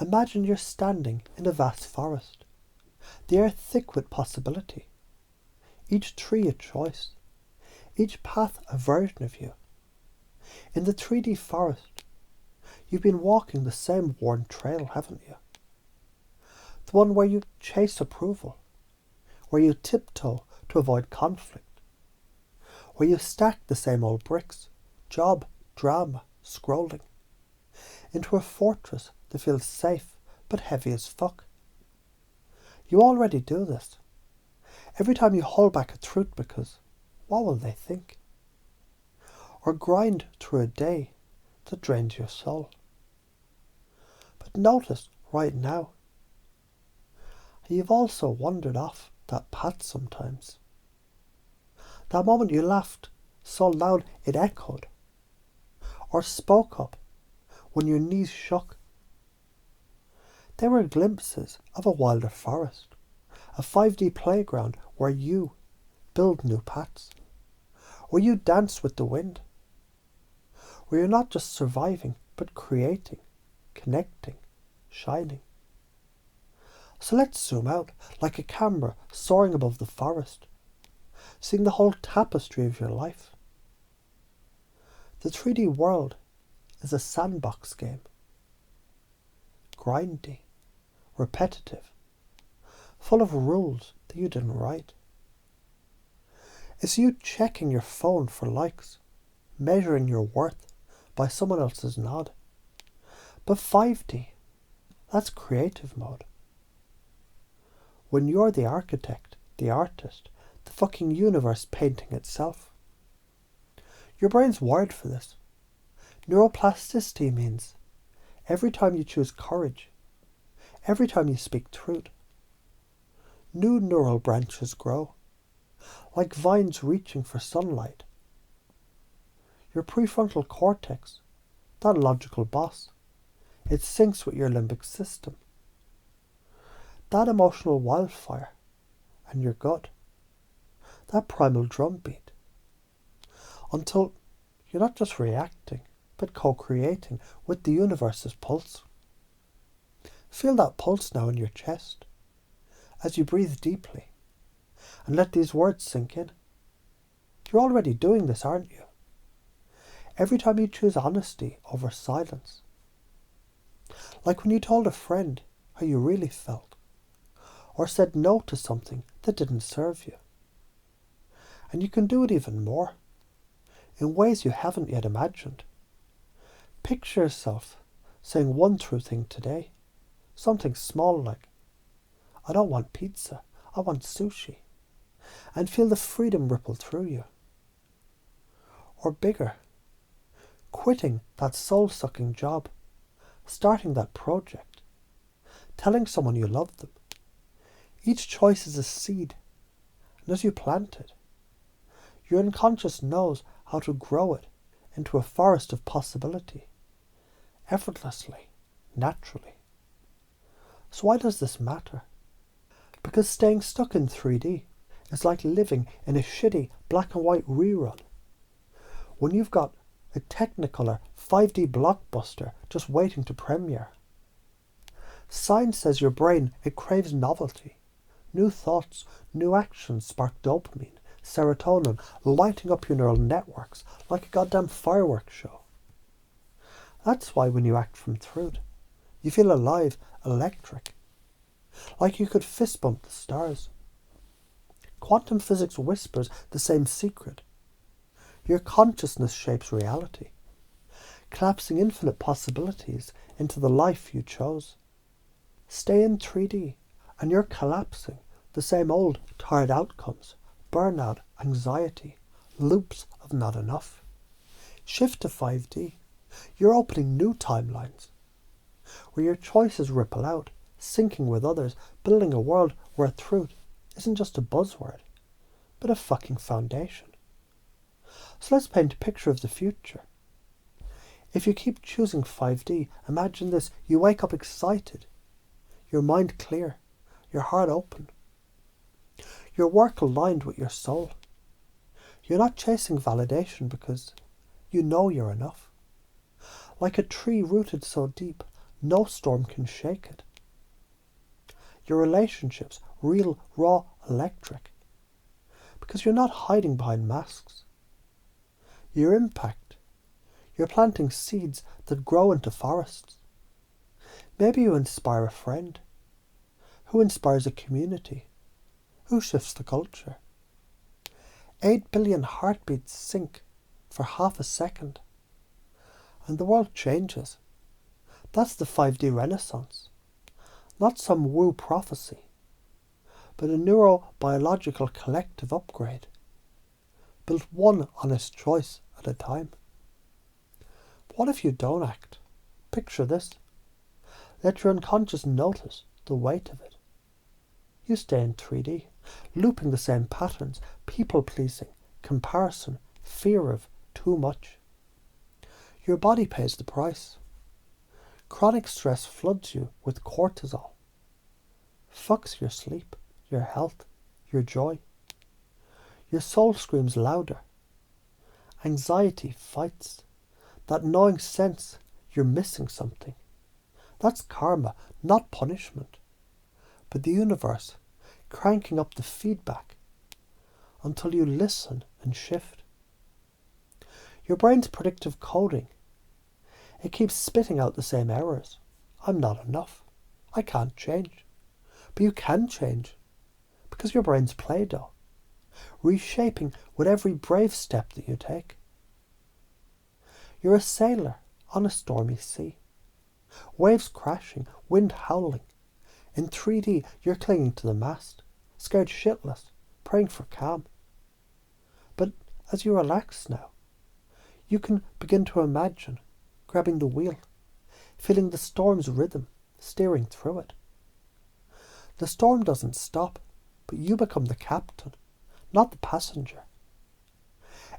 Imagine you're standing in a vast forest, the air thick with possibility, each tree a choice, each path a version of you. In the 3D forest, you've been walking the same worn trail, haven't you? The one where you chase approval, where you tiptoe to avoid conflict, where you stack the same old bricks, job, drama, scrolling, into a fortress that feels safe but heavy as fuck. You already do this. Every time you hold back a truth because, what will they think? Or grind through a day that drains your soul. But notice right now, you've also wandered off that path sometimes. That moment you laughed so loud it echoed, or spoke up when your knees shook. They were glimpses of a wilder forest, a 5D playground where you build new paths, where you dance with the wind, where you're not just surviving but creating, connecting, shining. So let's zoom out like a camera soaring above the forest, seeing the whole tapestry of your life. The 3D world is a sandbox game. Grindy, repetitive, full of rules that you didn't write. It's you checking your phone for likes, measuring your worth by someone else's nod. But 5D, that's creative mode. When you're the architect, the artist, the fucking universe painting itself. Your brain's wired for this. Neuroplasticity means every time you choose courage, every time you speak truth, new neural branches grow, like vines reaching for sunlight. Your prefrontal cortex, that logical boss, it syncs with your limbic system. That emotional wildfire, and your gut, that primal drumbeat, until you're not just reacting, but co-creating with the universe's pulse. Feel that pulse now in your chest, as you breathe deeply, and let these words sink in. You're already doing this, aren't you? Every time you choose honesty over silence. Like when you told a friend how you really felt, or said no to something that didn't serve you. And you can do it even more, in ways you haven't yet imagined. Picture yourself saying one true thing today, something small like, I don't want pizza, I want sushi, and feel the freedom ripple through you. Or bigger, quitting that soul-sucking job, starting that project, telling someone you love them. Each choice is a seed, and as you plant it, your unconscious knows how to grow it into a forest of possibility, effortlessly, naturally. So why does this matter? Because staying stuck in 3D is like living in a shitty black and white rerun. When you've got a Technicolor 5D blockbuster just waiting to premiere. Science says your brain, it craves novelty. New thoughts, new actions spark dopamine, serotonin, lighting up your neural networks like a goddamn fireworks show. That's why when you act from truth, you feel alive, electric, like you could fist bump the stars. Quantum physics whispers the same secret. Your consciousness shapes reality, collapsing infinite possibilities into the life you chose. Stay in 3D, and you're collapsing the same old tired outcomes, burnout, anxiety, loops of not enough. Shift to 5D. You're opening new timelines, where your choices ripple out, syncing with others, building a world where truth isn't just a buzzword, but a fucking foundation. So let's paint a picture of the future. If you keep choosing 5D, imagine this. You wake up excited, your mind clear, your heart open, your work aligned with your soul. You're not chasing validation because you know you're enough. Like a tree rooted so deep, No storm can shake it. Your relationships, real, raw, electric. Because you're not hiding behind masks. Your impact. You're planting seeds that grow into forests. Maybe you inspire a friend. Who inspires a community? Who shifts the culture? 8 billion heartbeats sync for half a second. And the world changes. That's the 5D renaissance. Not some woo prophecy, but a neurobiological collective upgrade, built one honest choice at a time. What if you don't act? Picture this. Let your unconscious notice the weight of it. You stay in 3D, looping the same patterns, people-pleasing, comparison, fear of too much. Your body pays the price. Chronic stress floods you with cortisol. Fucks your sleep, your health, your joy. Your soul screams louder. Anxiety fights. That gnawing sense you're missing something. That's karma, not punishment. But the universe cranking up the feedback until you listen and shift. Your brain's predictive coding. It keeps spitting out the same errors. I'm not enough. I can't change. But you can change. Because your brain's Play-Doh. Reshaping with every brave step that you take. You're a sailor on a stormy sea. Waves crashing, wind howling. In 3D, you're clinging to the mast, scared shitless, praying for calm. But as you relax now, you can begin to imagine grabbing the wheel, feeling the storm's rhythm, steering through it. The storm doesn't stop, but you become the captain, not the passenger.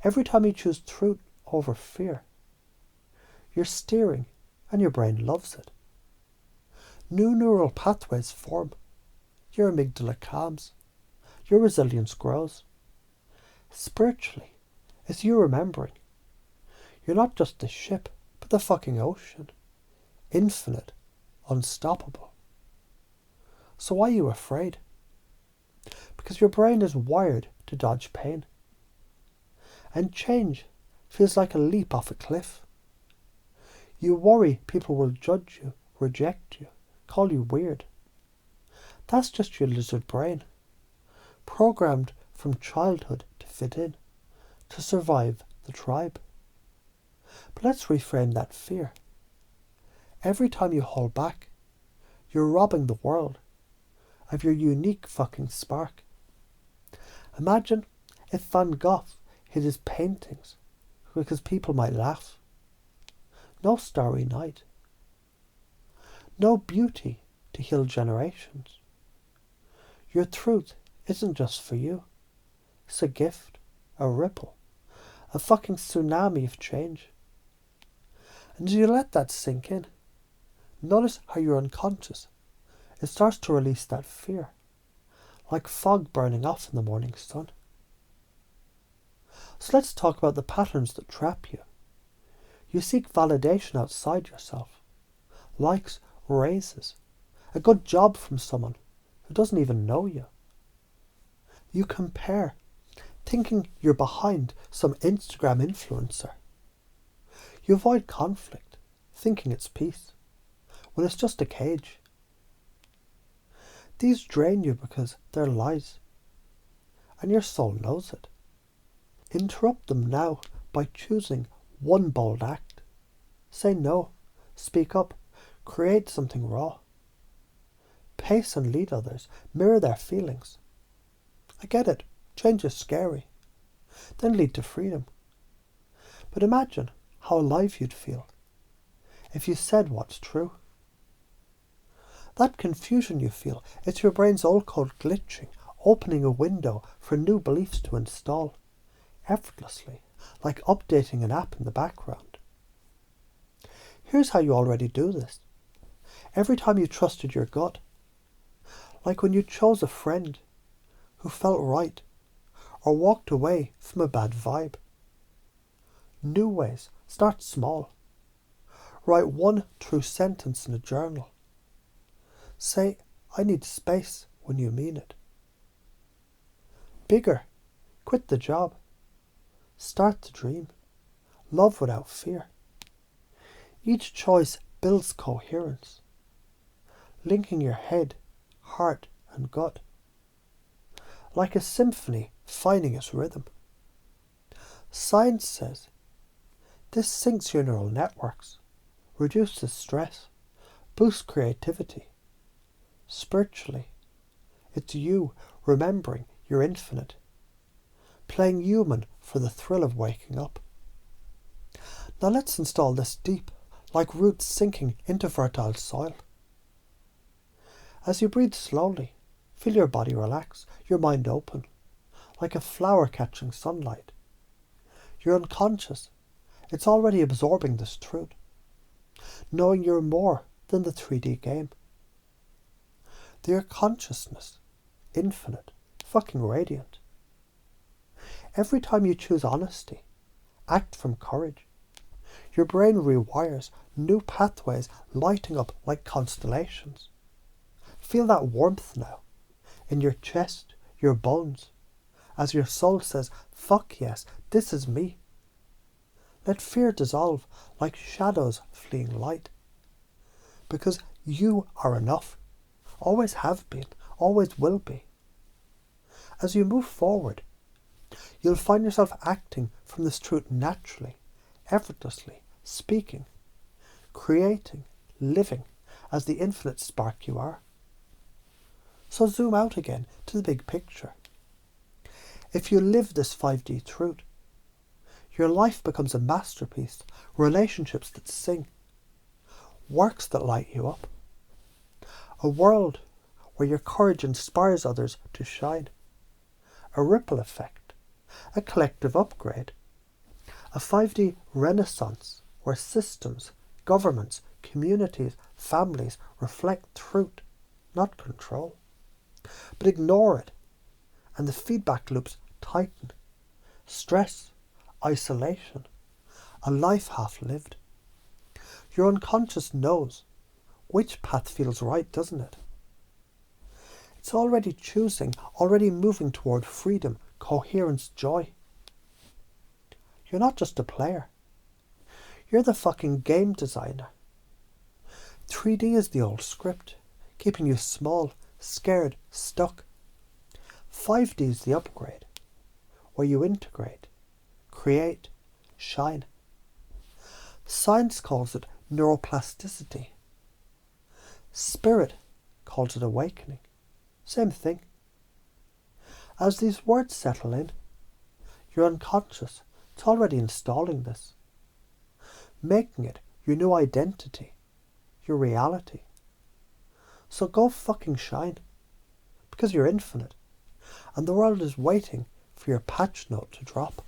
Every time you choose truth over fear, you're steering, and your brain loves it. New neural pathways form. Your amygdala calms. Your resilience grows. Spiritually, it's you remembering. You're not just the ship, but the fucking ocean. Infinite, unstoppable. So why are you afraid? Because your brain is wired to dodge pain. And change feels like a leap off a cliff. You worry people will judge you, reject you, call you weird. That's just your lizard brain, programmed from childhood to fit in, to survive the tribe. But let's reframe that fear. Every time you hold back, you're robbing the world of your unique fucking spark. Imagine if Van Gogh hid his paintings because people might laugh. No starry night. No beauty to heal generations. Your truth isn't just for you. It's a gift, a ripple, a fucking tsunami of change. And as you let that sink in, notice how your unconscious, it starts to release that fear, like fog burning off in the morning sun. So let's talk about the patterns that trap you. You seek validation outside yourself. Likes, raises, a good job from someone who doesn't even know you. You compare, thinking you're behind some Instagram influencer. You avoid conflict, thinking it's peace, when it's just a cage. These drain you because they're lies, and your soul knows it. Interrupt them now by choosing one bold act. Say no, speak up, create something raw. Pace and lead others, mirror their feelings. I get it, change is scary. Then lead to freedom. But imagine how alive you'd feel if you said what's true. That confusion you feel, it's your brain's old code glitching, opening a window for new beliefs to install, effortlessly, like updating an app in the background. Here's how you already do this. Every time you trusted your gut, like when you chose a friend who felt right, or walked away from a bad vibe. New ways, start small. Write one true sentence in a journal. Say, I need space when you mean it. Bigger. Quit the job. Start to dream. Love without fear. Each choice builds coherence, linking your head, heart and gut. Like a symphony finding its rhythm. Science says this syncs your neural networks, reduces stress, boosts creativity. Spiritually, it's you remembering you're infinite, playing human for the thrill of waking up. Now let's install this deep, like roots sinking into fertile soil. As you breathe slowly, feel your body relax, your mind open, like a flower catching sunlight. Your unconscious, it's already absorbing this truth, knowing you're more than the 3D game. Your consciousness, infinite, fucking radiant. Every time you choose honesty, act from courage, your brain rewires new pathways lighting up like constellations. Feel that warmth now, in your chest, your bones, as your soul says, fuck yes, this is me. Let fear dissolve like shadows fleeing light. Because you are enough, always have been, always will be. As you move forward, you'll find yourself acting from this truth naturally, effortlessly, speaking, creating, living as the infinite spark you are. So zoom out again to the big picture. If you live this 5D truth, your life becomes a masterpiece, relationships that sing, works that light you up. A world where your courage inspires others to shine. A ripple effect, a collective upgrade. A 5D renaissance where systems, governments, communities, families reflect truth, not control. But ignore it, and the feedback loops tighten. Stress, isolation, a life half lived. Your unconscious knows which path feels right, doesn't it? It's already choosing, already moving toward freedom, coherence, joy. You're not just a player. You're the fucking game designer. 3D is the old script, keeping you small, scared, stuck. 5D is the upgrade, where you integrate, create, shine. Science calls it neuroplasticity. Spirit calls it awakening. Same thing. As these words settle in, your unconscious, it's already installing this, making it your new identity, your reality. So go fucking shine, because you're infinite, and the world is waiting for your patch note to drop.